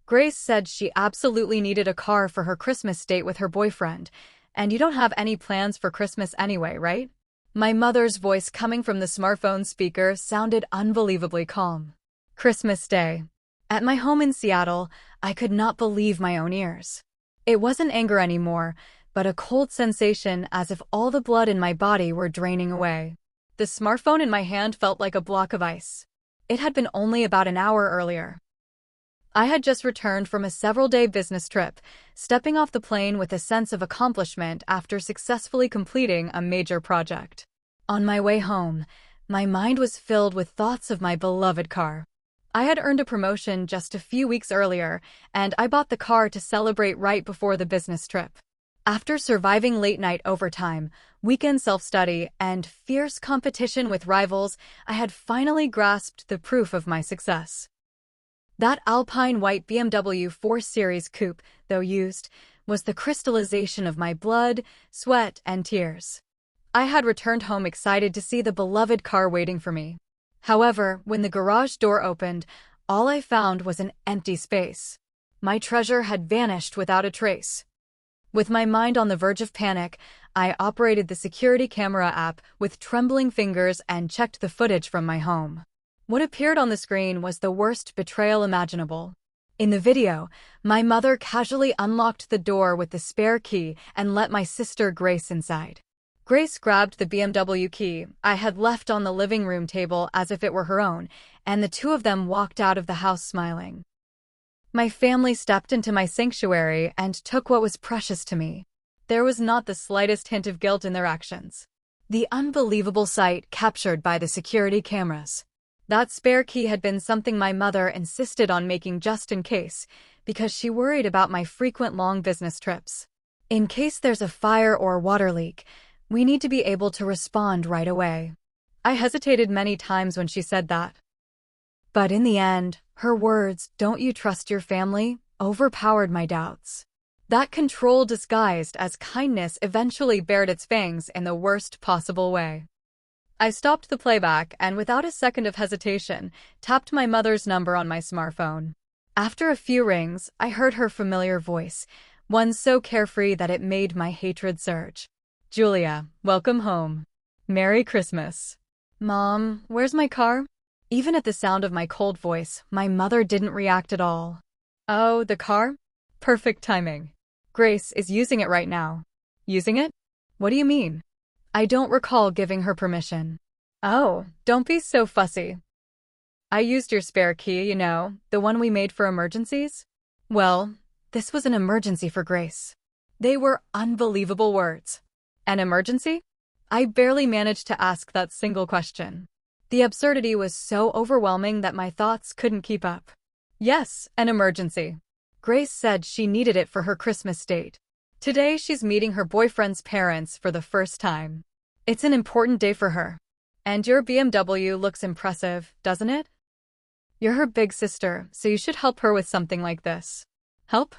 Grace said she absolutely needed a car for her Christmas date with her boyfriend, and you don't have any plans for Christmas anyway, right? My mother's voice coming from the smartphone speaker sounded unbelievably calm. Christmas Day. At my home in Seattle, I could not believe my own ears. It wasn't anger anymore, but a cold sensation as if all the blood in my body were draining away. The smartphone in my hand felt like a block of ice. It had been only about an hour earlier. I had just returned from a several-day business trip, stepping off the plane with a sense of accomplishment after successfully completing a major project. On my way home, my mind was filled with thoughts of my beloved car. I had earned a promotion just a few weeks earlier, and I bought the car to celebrate right before the business trip. After surviving late-night overtime, weekend self-study, and fierce competition with rivals, I had finally grasped the proof of my success. That alpine white BMW 4 Series coupe, though used, was the crystallization of my blood, sweat, and tears. I had returned home excited to see the beloved car waiting for me. However, when the garage door opened, all I found was an empty space. My treasure had vanished without a trace. With my mind on the verge of panic, I operated the security camera app with trembling fingers and checked the footage from my home. What appeared on the screen was the worst betrayal imaginable. In the video, my mother casually unlocked the door with the spare key and let my sister Grace inside. Grace grabbed the BMW key I had left on the living room table as if it were her own, and the two of them walked out of the house smiling. My family stepped into my sanctuary and took what was precious to me. There was not the slightest hint of guilt in their actions. The unbelievable sight captured by the security cameras. That spare key had been something my mother insisted on making just in case, because she worried about my frequent long business trips. In case there's a fire or water leak, we need to be able to respond right away. I hesitated many times when she said that. But in the end, her words, "Don't you trust your family?" overpowered my doubts. That control disguised as kindness eventually bared its fangs in the worst possible way. I stopped the playback and without a second of hesitation, tapped my mother's number on my smartphone. After a few rings, I heard her familiar voice, one so carefree that it made my hatred surge. "Julia, welcome home. Merry Christmas." "Mom, where's my car?" Even at the sound of my cold voice, my mother didn't react at all. "Oh, the car? Perfect timing. Grace is using it right now." "Using it? What do you mean?" I don't recall giving her permission. "Oh, don't be so fussy. I used your spare key, the one we made for emergencies." Well, this was an emergency for Grace. They were unbelievable words. An emergency? I barely managed to ask that single question. The absurdity was so overwhelming that my thoughts couldn't keep up. Yes, an emergency. Grace said she needed it for her Christmas date. Today she's meeting her boyfriend's parents for the first time. It's an important day for her. And your BMW looks impressive, doesn't it? You're her big sister, so you should help her with something like this. Help?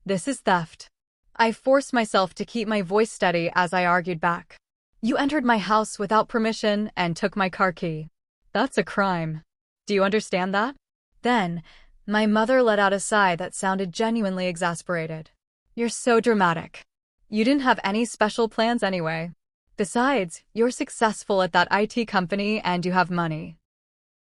This is theft. I forced myself to keep my voice steady as I argued back. You entered my house without permission and took my car key. That's a crime. Do you understand that? Then, my mother let out a sigh that sounded genuinely exasperated. You're so dramatic. You didn't have any special plans anyway. Besides, you're successful at that IT company and you have money.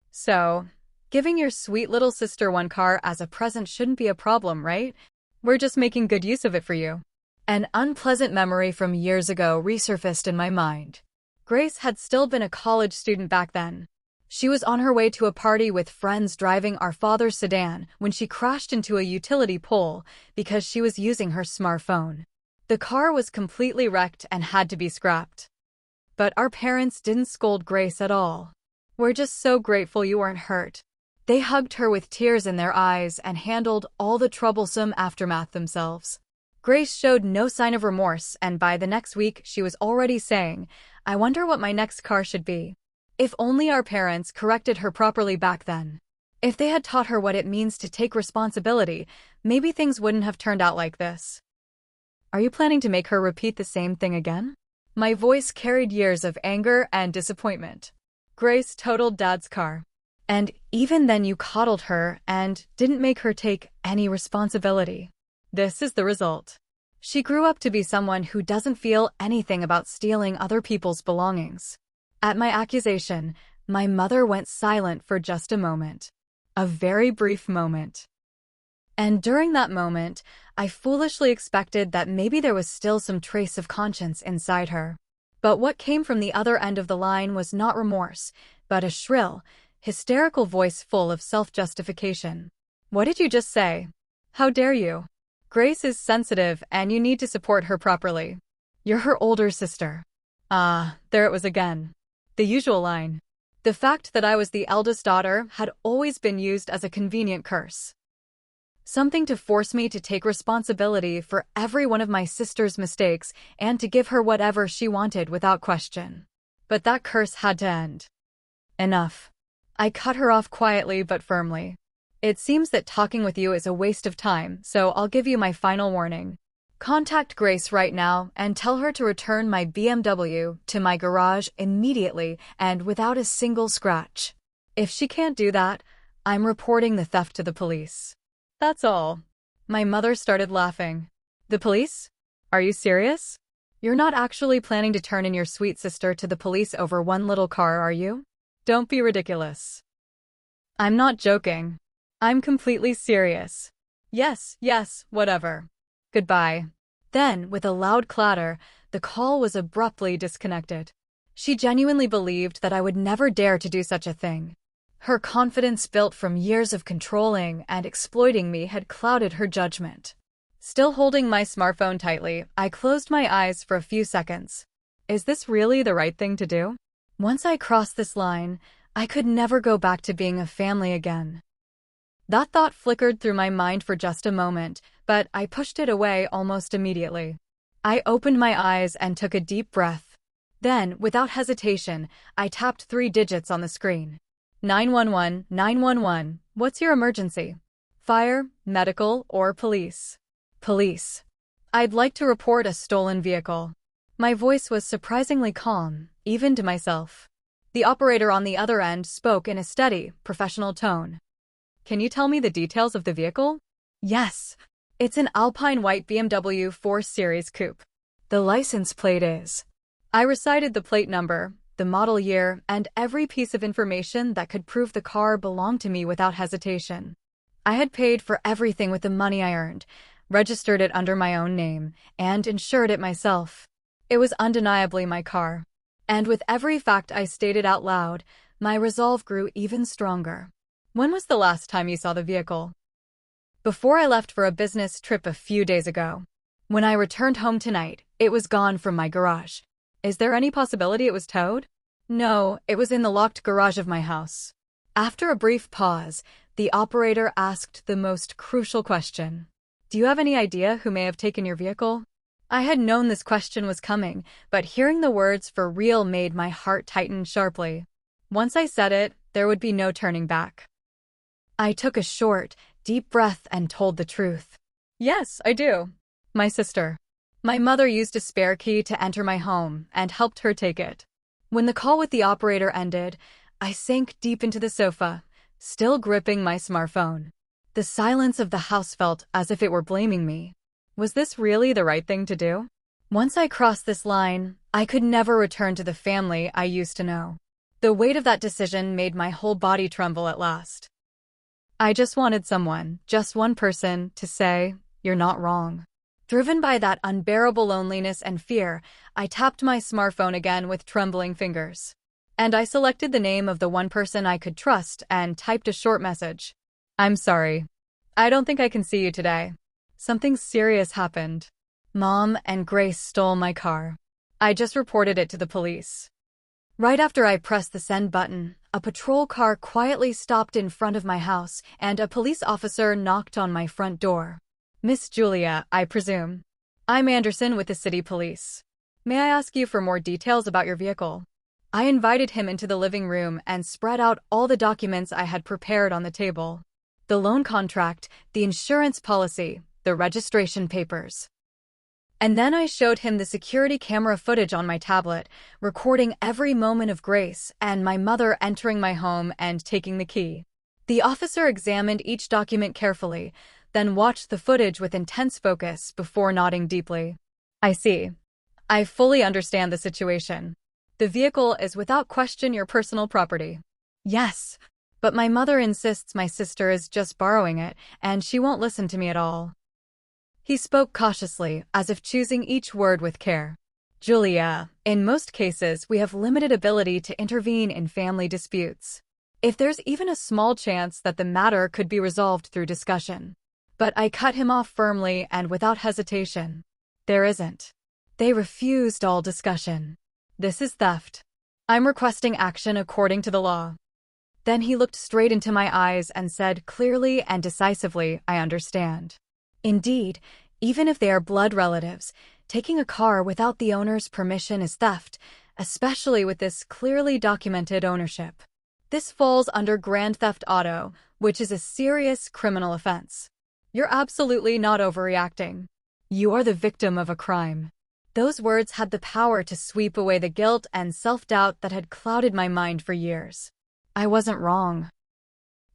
So, giving your sweet little sister one car as a present shouldn't be a problem, right? We're just making good use of it for you. An unpleasant memory from years ago resurfaced in my mind. Grace had still been a college student back then. She was on her way to a party with friends driving our father's sedan when she crashed into a utility pole because she was using her smartphone. The car was completely wrecked and had to be scrapped. But our parents didn't scold Grace at all. "We're just so grateful you weren't hurt." They hugged her with tears in their eyes and handled all the troublesome aftermath themselves. Grace showed no sign of remorse, and by the next week she was already saying, "I wonder what my next car should be." If only our parents corrected her properly back then. If they had taught her what it means to take responsibility, maybe things wouldn't have turned out like this. Are you planning to make her repeat the same thing again? My voice carried years of anger and disappointment. Grace totaled Dad's car. And even then you coddled her and didn't make her take any responsibility. This is the result. She grew up to be someone who doesn't feel anything about stealing other people's belongings. At my accusation, my mother went silent for just a moment. A very brief moment. And during that moment, I foolishly expected that maybe there was still some trace of conscience inside her. But what came from the other end of the line was not remorse, but a shrill, hysterical voice full of self-justification. "What did you just say? How dare you? Grace is sensitive and you need to support her properly. You're her older sister." Ah, there it was again. The usual line. The fact that I was the eldest daughter had always been used as a convenient curse. Something to force me to take responsibility for every one of my sister's mistakes and to give her whatever she wanted without question. But that curse had to end. Enough. I cut her off quietly but firmly. "It seems that talking with you is a waste of time, so I'll give you my final warning. Contact Grace right now and tell her to return my BMW to my garage immediately and without a single scratch. If she can't do that, I'm reporting the theft to the police." That's all. My mother started laughing. "The police? Are you serious? You're not actually planning to turn in your sweet sister to the police over one little car, are you? Don't be ridiculous." "I'm not joking. I'm completely serious. Yes, whatever. Goodbye." Then, with a loud clatter, the call was abruptly disconnected. She genuinely believed that I would never dare to do such a thing. Her confidence built from years of controlling and exploiting me had clouded her judgment. Still holding my smartphone tightly, I closed my eyes for a few seconds. Is this really the right thing to do? Once I crossed this line, I could never go back to being a family again. That thought flickered through my mind for just a moment, but I pushed it away almost immediately. I opened my eyes and took a deep breath. Then, without hesitation, I tapped 3 digits on the screen. 911, 911, what's your emergency? Fire, medical, or police? Police. I'd like to report a stolen vehicle. My voice was surprisingly calm, even to myself. The operator on the other end spoke in a steady, professional tone. Can you tell me the details of the vehicle? Yes. It's an Alpine white BMW 4 Series coupe. The license plate is. I recited the plate number, the model year, and every piece of information that could prove the car belonged to me without hesitation. I had paid for everything with the money I earned, registered it under my own name, and insured it myself. It was undeniably my car. And with every fact I stated out loud, my resolve grew even stronger. When was the last time you saw the vehicle? Before I left for a business trip a few days ago. When I returned home tonight, it was gone from my garage. Is there any possibility it was towed? No, it was in the locked garage of my house. After a brief pause, the operator asked the most crucial question. Do you have any idea who may have taken your vehicle? I had known this question was coming, but hearing the words "for real" made my heart tighten sharply. Once I said it, there would be no turning back. I took a short, deep breath and told the truth. Yes, I do. My sister. My mother used a spare key to enter my home and helped her take it. When the call with the operator ended, I sank deep into the sofa, still gripping my smartphone. The silence of the house felt as if it were blaming me. Was this really the right thing to do? Once I crossed this line, I could never return to the family I used to know. The weight of that decision made my whole body tremble at last. I just wanted someone, just one person, to say, "You're not wrong." Driven by that unbearable loneliness and fear, I tapped my smartphone again with trembling fingers. And I selected the name of the one person I could trust and typed a short message. I'm sorry. I don't think I can see you today. Something serious happened. Mom and Grace stole my car. I just reported it to the police. Right after I pressed the send button, a patrol car quietly stopped in front of my house, and a police officer knocked on my front door. Miss Julia, I presume. I'm Anderson with the city police. May I ask you for more details about your vehicle? I invited him into the living room and spread out all the documents I had prepared on the table. The loan contract, the insurance policy, the registration papers. And then I showed him the security camera footage on my tablet, recording every moment of Grace and my mother entering my home and taking the key. The officer examined each document carefully, then watched the footage with intense focus before nodding deeply. I see. I fully understand the situation. The vehicle is without question your personal property. Yes, but my mother insists my sister is just borrowing it, and she won't listen to me at all. He spoke cautiously, as if choosing each word with care. Julia, in most cases, we have limited ability to intervene in family disputes. If there's even a small chance that the matter could be resolved through discussion. But I cut him off firmly and without hesitation. There isn't. They refused all discussion. This is theft. I'm requesting action according to the law. Then he looked straight into my eyes and said clearly and decisively, I understand. Indeed, even if they are blood relatives, taking a car without the owner's permission is theft, especially with this clearly documented ownership. This falls under grand theft auto, which is a serious criminal offense. You're absolutely not overreacting. You are the victim of a crime. Those words had the power to sweep away the guilt and self-doubt that had clouded my mind for years. I wasn't wrong.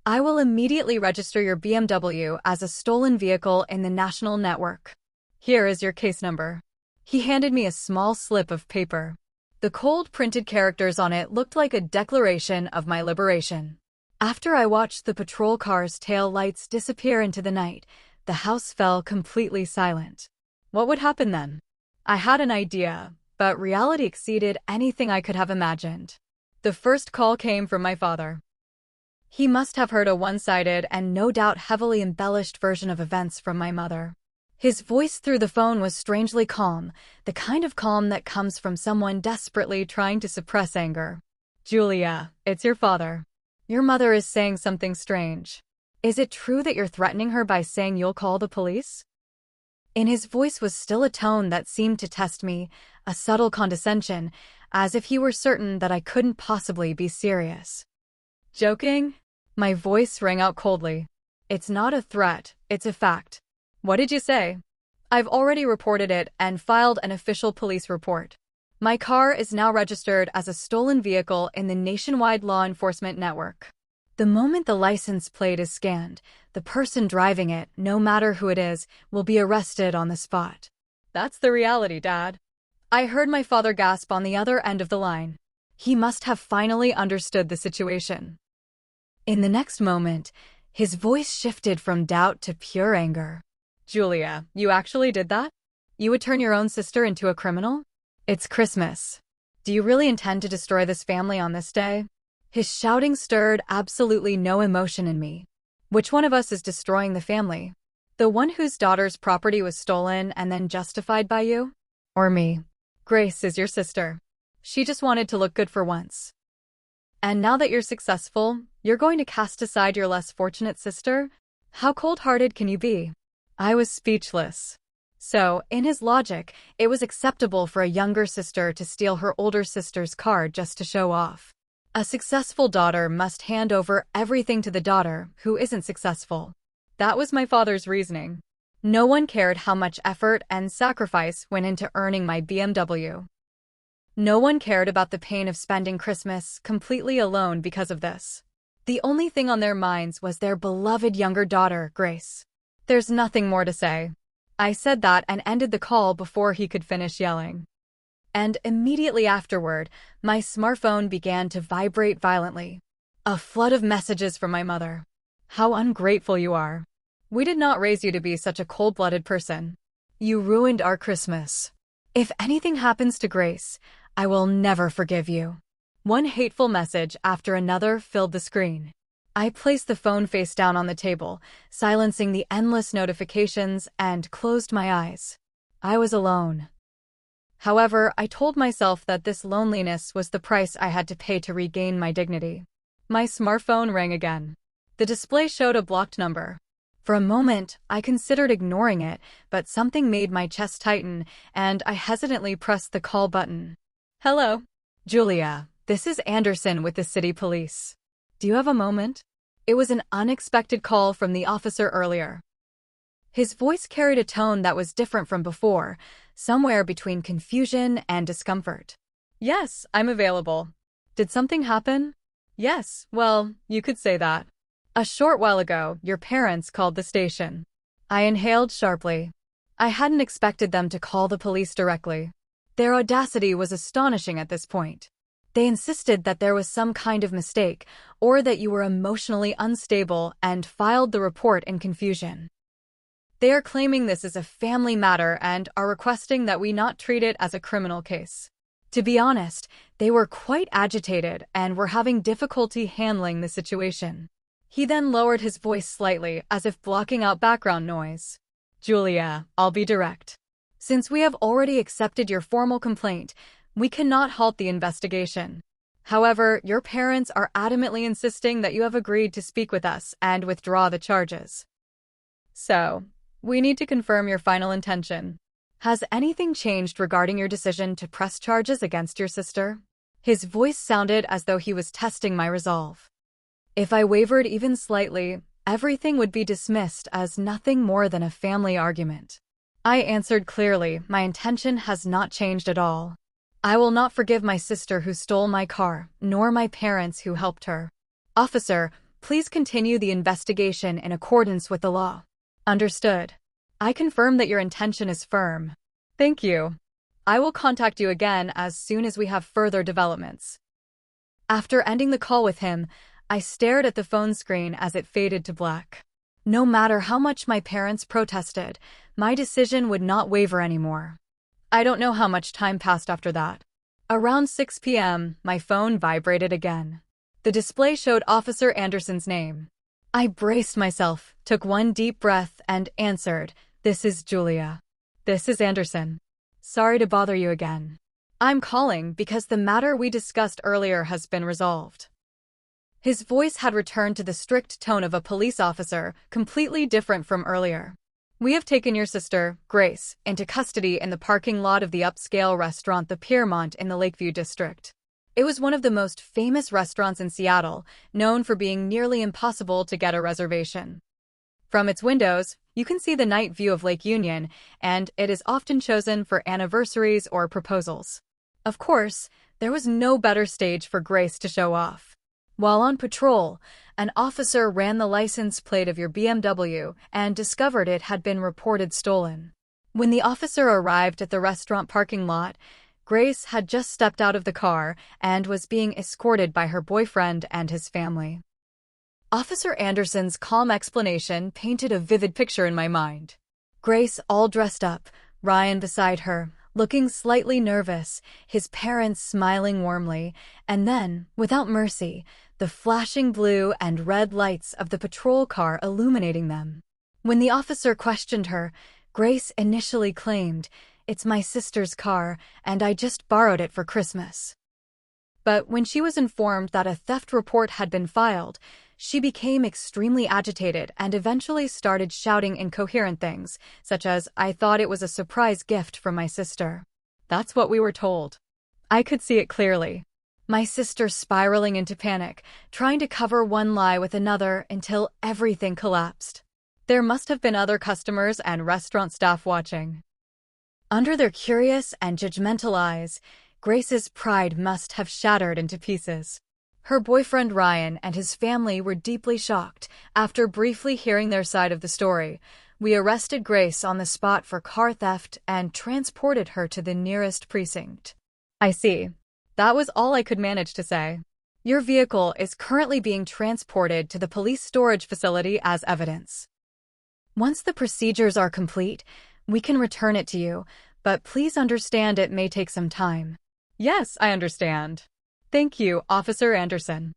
I will immediately register your BMW as a stolen vehicle in the national network. Here is your case number. He handed me a small slip of paper. The cold printed characters on it looked like a declaration of my liberation. After I watched the patrol car's tail lights disappear into the night, the house fell completely silent. What would happen then? I had an idea, but reality exceeded anything I could have imagined. The first call came from my father. He must have heard a one-sided and no doubt heavily embellished version of events from my mother. His voice through the phone was strangely calm, the kind of calm that comes from someone desperately trying to suppress anger. Julia, it's your father. Your mother is saying something strange. Is it true that you're threatening her by saying you'll call the police? In his voice was still a tone that seemed to test me, a subtle condescension, as if he were certain that I couldn't possibly be serious. Joking? My voice rang out coldly. It's not a threat, it's a fact. What did you say? I've already reported it and filed an official police report. My car is now registered as a stolen vehicle in the nationwide law enforcement network. The moment the license plate is scanned, the person driving it, no matter who it is, will be arrested on the spot. That's the reality, Dad. I heard my father gasp on the other end of the line. He must have finally understood the situation. In the next moment, his voice shifted from doubt to pure anger. Julia, you actually did that? You would turn your own sister into a criminal? It's Christmas. Do you really intend to destroy this family on this day? His shouting stirred absolutely no emotion in me. Which one of us is destroying the family? The one whose daughter's property was stolen and then justified by you? Or me? Grace is your sister. She just wanted to look good for once. And now that you're successful, you're going to cast aside your less fortunate sister? How cold-hearted can you be? I was speechless. So, in his logic, it was acceptable for a younger sister to steal her older sister's car just to show off. A successful daughter must hand over everything to the daughter who isn't successful. That was my father's reasoning. No one cared how much effort and sacrifice went into earning my BMW. No one cared about the pain of spending Christmas completely alone because of this. The only thing on their minds was their beloved younger daughter, Grace. There's nothing more to say. I said that and ended the call before he could finish yelling. And immediately afterward, my smartphone began to vibrate violently. A flood of messages from my mother. How ungrateful you are. We did not raise you to be such a cold-blooded person. You ruined our Christmas. If anything happens to Grace, I will never forgive you. One hateful message after another filled the screen. I placed the phone face down on the table, silencing the endless notifications, and closed my eyes. I was alone. However, I told myself that this loneliness was the price I had to pay to regain my dignity. My smartphone rang again. The display showed a blocked number. For a moment, I considered ignoring it, but something made my chest tighten, and I hesitantly pressed the call button. Hello. Julia, this is Anderson with the city police. Do you have a moment? It was an unexpected call from the officer earlier. His voice carried a tone that was different from before, somewhere between confusion and discomfort. Yes, I'm available. Did something happen? Yes, well, you could say that. A short while ago, your parents called the station. I inhaled sharply. I hadn't expected them to call the police directly. Their audacity was astonishing at this point. They insisted that there was some kind of mistake, or that you were emotionally unstable, and filed the report in confusion. They are claiming this is a family matter and are requesting that we not treat it as a criminal case. To be honest, they were quite agitated and were having difficulty handling the situation. He then lowered his voice slightly, as if blocking out background noise. Julia, I'll be direct. Since we have already accepted your formal complaint, we cannot halt the investigation. However, your parents are adamantly insisting that you have agreed to speak with us and withdraw the charges. So, we need to confirm your final intention. Has anything changed regarding your decision to press charges against your sister? His voice sounded as though he was testing my resolve. If I wavered even slightly, everything would be dismissed as nothing more than a family argument. I answered clearly, my intention has not changed at all. I will not forgive my sister who stole my car, nor my parents who helped her. Officer, please continue the investigation in accordance with the law. Understood. I confirm that your intention is firm. Thank you. I will contact you again as soon as we have further developments. After ending the call with him, I stared at the phone screen as it faded to black. No matter how much my parents protested, my decision would not waver anymore. I don't know how much time passed after that. Around 6 p.m., my phone vibrated again. The display showed Officer Anderson's name. I braced myself, took one deep breath, and answered, "This is Julia." "This is Anderson. Sorry to bother you again. I'm calling because the matter we discussed earlier has been resolved." His voice had returned to the strict tone of a police officer, completely different from earlier. "We have taken your sister, Grace, into custody in the parking lot of the upscale restaurant The Piermont in the Lakeview district. It was one of the most famous restaurants in Seattle, known for being nearly impossible to get a reservation. From its windows, you can see the night view of Lake Union, and it is often chosen for anniversaries or proposals. Of course, there was no better stage for Grace to show off. While on patrol, an officer ran the license plate of your BMW and discovered it had been reported stolen. When the officer arrived at the restaurant parking lot, Grace had just stepped out of the car and was being escorted by her boyfriend and his family. Officer Anderson's calm explanation painted a vivid picture in my mind. Grace all dressed up, Ryan beside her, looking slightly nervous, his parents smiling warmly, and then, without mercy, the flashing blue and red lights of the patrol car illuminating them. When the officer questioned her, Grace initially claimed, "It's my sister's car, and I just borrowed it for Christmas." But when she was informed that a theft report had been filed, she became extremely agitated and eventually started shouting incoherent things, such as, "I thought it was a surprise gift from my sister." That's what we were told. I could see it clearly. My sister spiraling into panic, trying to cover one lie with another until everything collapsed. There must have been other customers and restaurant staff watching. Under their curious and judgmental eyes, Grace's pride must have shattered into pieces. Her boyfriend Ryan and his family were deeply shocked. After briefly hearing their side of the story, we arrested Grace on the spot for car theft and transported her to the nearest precinct. I see. That was all I could manage to say. Your vehicle is currently being transported to the police storage facility as evidence. Once the procedures are complete, we can return it to you, but please understand it may take some time. Yes, I understand. Thank you, Officer Anderson.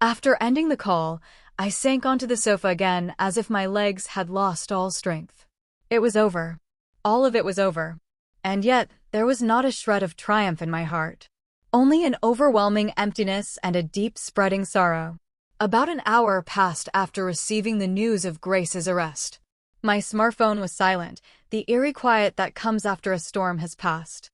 After ending the call, I sank onto the sofa again as if my legs had lost all strength. It was over. All of it was over. And yet, there was not a shred of triumph in my heart. Only an overwhelming emptiness and a deep spreading sorrow. About an hour passed after receiving the news of Grace's arrest. My smartphone was silent, the eerie quiet that comes after a storm has passed.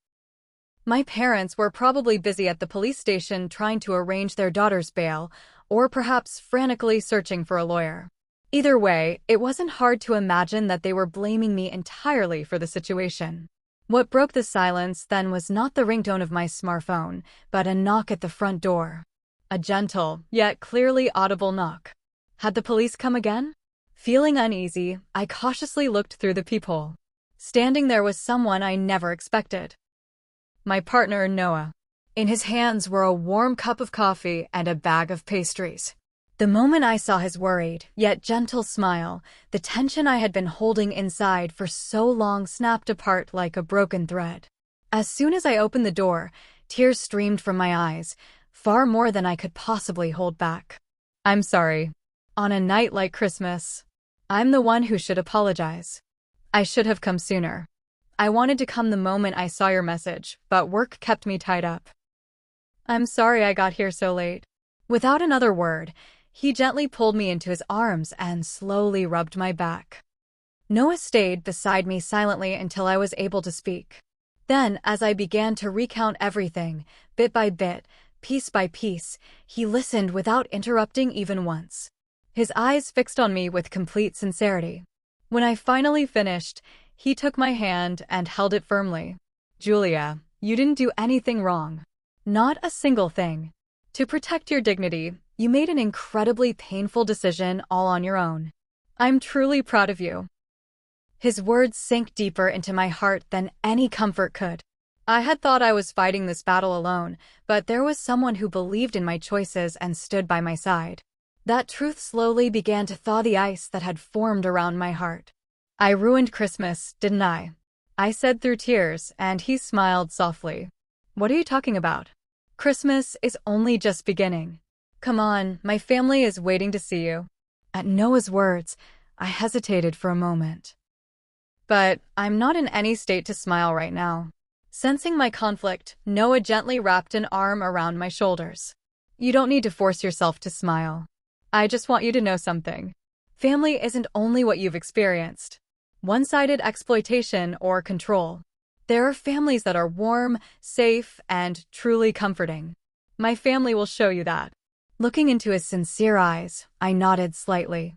My parents were probably busy at the police station trying to arrange their daughter's bail, or perhaps frantically searching for a lawyer. Either way, it wasn't hard to imagine that they were blaming me entirely for the situation. What broke the silence then was not the ringtone of my smartphone, but a knock at the front door. A gentle, yet clearly audible knock. Had the police come again? Feeling uneasy, I cautiously looked through the peephole. Standing there was someone I never expected. My partner, Noah. In his hands were a warm cup of coffee and a bag of pastries. The moment I saw his worried, yet gentle smile, the tension I had been holding inside for so long snapped apart like a broken thread. As soon as I opened the door, tears streamed from my eyes, far more than I could possibly hold back. I'm sorry. On a night like Christmas, I'm the one who should apologize. I should have come sooner. I wanted to come the moment I saw your message, but work kept me tied up. I'm sorry I got here so late. Without another word, he gently pulled me into his arms and slowly rubbed my back. Noah stayed beside me silently until I was able to speak. Then, as I began to recount everything, bit by bit, piece by piece, he listened without interrupting even once. His eyes fixed on me with complete sincerity. When I finally finished, he took my hand and held it firmly. Julia, you didn't do anything wrong. Not a single thing. To protect your dignity, you made an incredibly painful decision all on your own. I'm truly proud of you. His words sank deeper into my heart than any comfort could. I had thought I was fighting this battle alone, but there was someone who believed in my choices and stood by my side. That truth slowly began to thaw the ice that had formed around my heart. I ruined Christmas, didn't I? I said through tears, and he smiled softly. What are you talking about? Christmas is only just beginning. Come on, my family is waiting to see you. At Noah's words, I hesitated for a moment. But I'm not in any state to smile right now. Sensing my conflict, Noah gently wrapped an arm around my shoulders. You don't need to force yourself to smile. I just want you to know something. Family isn't only what you've experienced. One-sided exploitation or control. There are families that are warm, safe, and truly comforting. My family will show you that. Looking into his sincere eyes, I nodded slightly.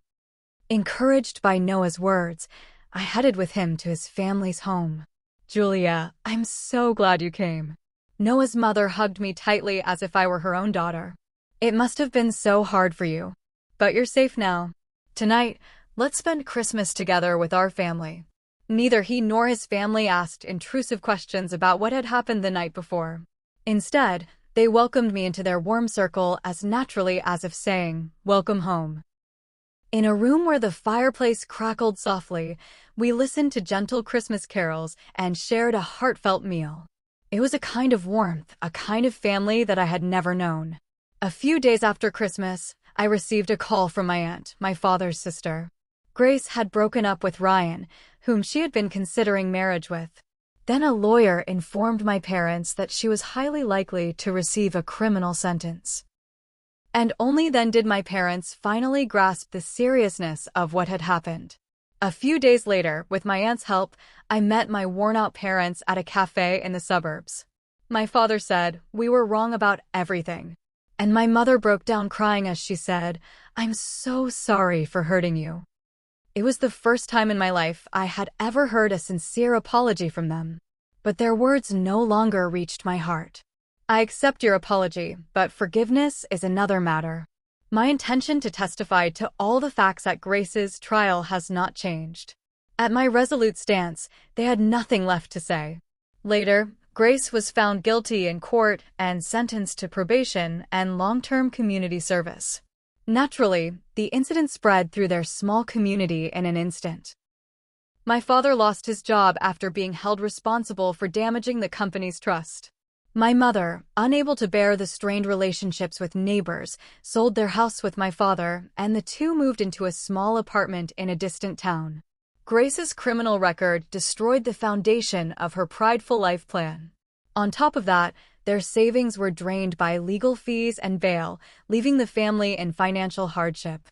Encouraged by Noah's words, I headed with him to his family's home. Julia, I'm so glad you came. Noah's mother hugged me tightly as if I were her own daughter. It must have been so hard for you. But you're safe now. Tonight, let's spend Christmas together with our family. Neither he nor his family asked intrusive questions about what had happened the night before. Instead, they welcomed me into their warm circle as naturally as if saying, "Welcome home." In a room where the fireplace crackled softly, we listened to gentle Christmas carols and shared a heartfelt meal. It was a kind of warmth, a kind of family that I had never known. A few days after Christmas, I received a call from my aunt, my father's sister. Grace had broken up with Ryan, whom she had been considering marriage with. Then a lawyer informed my parents that she was highly likely to receive a criminal sentence. And only then did my parents finally grasp the seriousness of what had happened. A few days later, with my aunt's help, I met my worn-out parents at a cafe in the suburbs. My father said, "We were wrong about everything." And my mother broke down crying as she said, "I'm so sorry for hurting you." It was the first time in my life I had ever heard a sincere apology from them. But their words no longer reached my heart. I accept your apology, but forgiveness is another matter. My intention to testify to all the facts at Grace's trial has not changed. At my resolute stance, they had nothing left to say. Later, Grace was found guilty in court and sentenced to probation and long-term community service. Naturally, the incident spread through their small community in an instant. My father lost his job after being held responsible for damaging the company's trust. My mother, unable to bear the strained relationships with neighbors, sold their house with my father, and the two moved into a small apartment in a distant town. Grace's criminal record destroyed the foundation of her prideful life plan. On top of that, their savings were drained by legal fees and bail, leaving the family in financial hardship.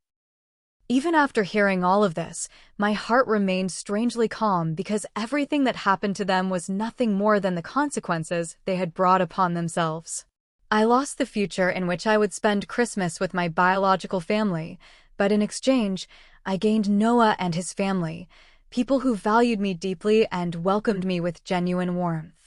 Even after hearing all of this, my heart remained strangely calm because everything that happened to them was nothing more than the consequences they had brought upon themselves. I lost the future in which I would spend Christmas with my biological family, But in exchange, I gained Noah and his family, people who valued me deeply and welcomed me with genuine warmth.